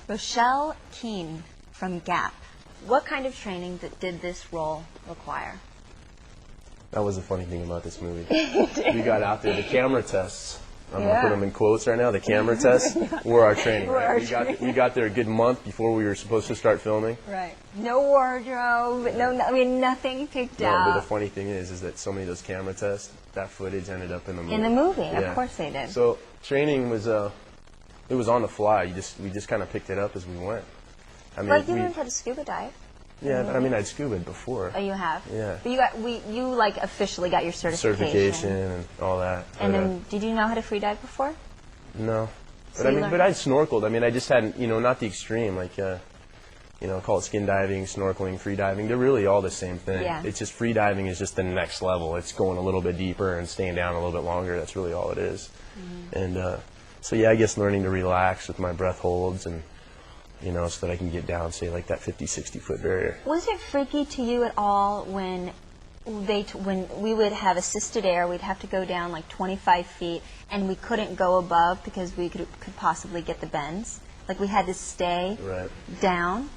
Rochelle Keane from Gap. What kind of training did this role require? That was the funny thing about this movie. We got out there, the camera tests. I'm going to put them in quotes right now. The camera tests were our training. Right? We got there a good month before we were supposed to start filming. Right. No wardrobe. I mean, nothing picked out. But the funny thing is that so many of those camera tests, that footage ended up in the movie. In the movie, of course they did. So training was, it was on the fly. We just kind of picked it up as we went. I mean, like you learned how to scuba dive. Yeah, I mean, I'd scubaed before. Oh, you have? Yeah. But you like officially got your certification. And all that. And then, did you know how to free dive before? No. So but I'd snorkeled. I mean, I just hadn't, not the extreme, like, call it skin diving, snorkeling, free diving. They're really all the same thing. Yeah. It's just free diving is just the next level. It's going a little bit deeper and staying down a little bit longer. That's really all it is. Mm-hmm. And so, yeah, I guess learning to relax with my breath holds and, so that I can get down, say, like that 50, 60-foot barrier. Was it freaky to you at all when we would have assisted air, we'd have to go down like 25 feet, and we couldn't go above because we could possibly get the bends? Like we had to stay down?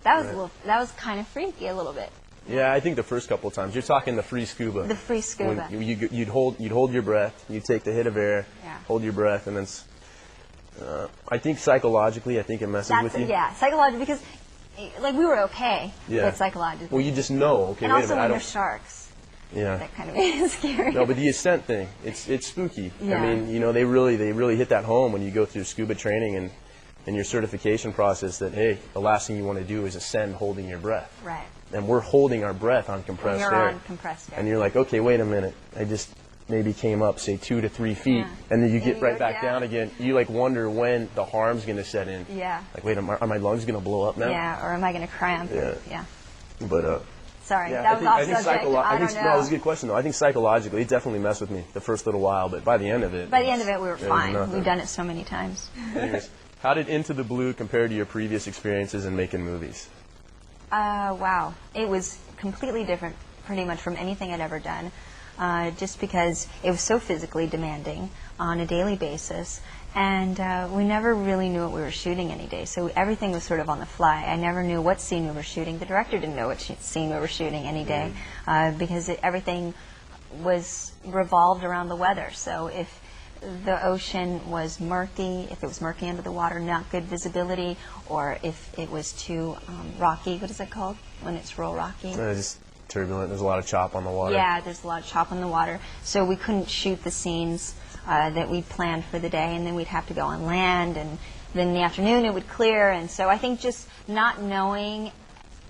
That was kind of freaky a little bit. Yeah, I think the first couple of times. You're talking the free scuba. The free scuba. When you'd hold your breath, you'd take the hit of air, hold your breath, and then... I think psychologically, it messes with you. Yeah, psychologically, because like we were okay, but psychologically. Well, you just know, okay, and wait also a minute, when there's sharks. Yeah. That kind of made it scary. No, but the ascent thing, it's spooky. Yeah. I mean, they really hit that home when you go through scuba training and your certification process that, hey, the last thing you want to do is ascend holding your breath. Right. And we're holding our breath on compressed air. On compressed air. And you're like, okay, wait a minute, I just maybe came up, say, 2 to 3 feet, and then you get right back down again. You like wonder when the harm's going to set in. Yeah. Like, wait, are my lungs going to blow up now? Yeah, or am I going to cramp? Yeah. But sorry, yeah, that was off subject. No, it was a good question though. I think psychologically, it definitely messed with me the first little while, but by the end of it, we were fine. We've done it so many times. Anyways, how did Into the Blue compare to your previous experiences in making movies? Wow, it was completely different, pretty much from anything I'd ever done. Just because it was so physically demanding on a daily basis, and we never really knew what we were shooting any day, so everything was sort of on the fly. I never knew what scene we were shooting. The director didn't know what scene we were shooting any day, because everything was revolved around the weather. So if the ocean was murky, if it was murky under the water, not good visibility, or if it was too rocky, what is it called when it's real rocky? Just turbulent. There's a lot of chop on the water. Yeah, there's a lot of chop on the water. So we couldn't shoot the scenes that we planned for the day, and then we'd have to go on land, and then in the afternoon it would clear. And so I think just not knowing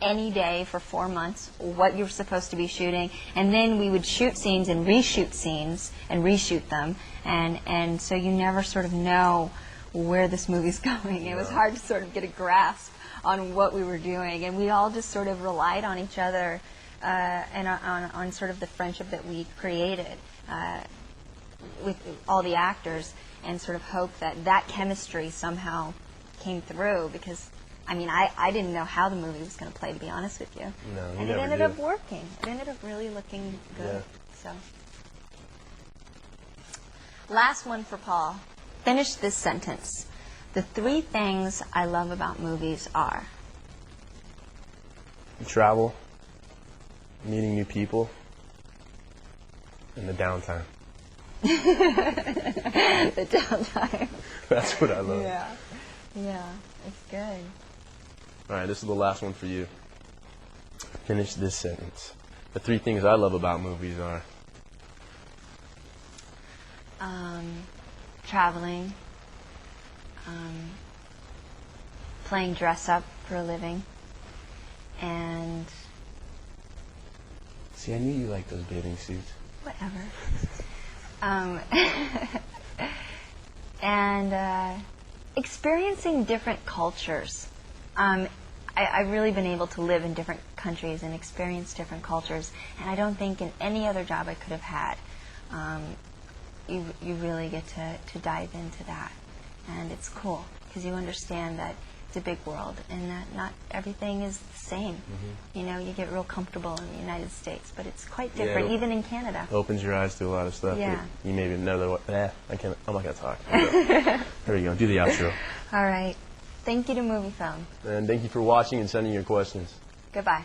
any day for 4 months what you're supposed to be shooting, and then we would shoot scenes and reshoot them, and so you never sort of know where this movie's going. It was hard to sort of get a grasp on what we were doing, and we all just sort of relied on each other and on sort of the friendship that we created with all the actors, and sort of hope that chemistry somehow came through, because I mean, I didn't know how the movie was going to play, to be honest with you. No, and it ended up working. It ended up really looking good. So, last one for Paul. Finish this sentence. The 3 things I love about movies are? Travel, meeting new people, and the downtime. The downtime. That's what I love. Yeah, it's good. All right, this is the last one for you. Finish this sentence. The 3 things I love about movies are? Traveling, playing dress up for a living, and... See, I knew you liked those bathing suits. Whatever. And experiencing different cultures. I've really been able to live in different countries and experience different cultures, and I don't think in any other job I could have had. You really get to dive into that, and it's cool because you understand that it's a big world and that not everything is the same. Mm-hmm. You know, you get real comfortable in the United States, but it's quite different, even in Canada. Opens your eyes to a lot of stuff. Yeah. You maybe know what. I'm not gonna talk. Okay. There you go. Do the outro. All right. Thank you to Movie Phone. And thank you for watching and sending your questions. Goodbye.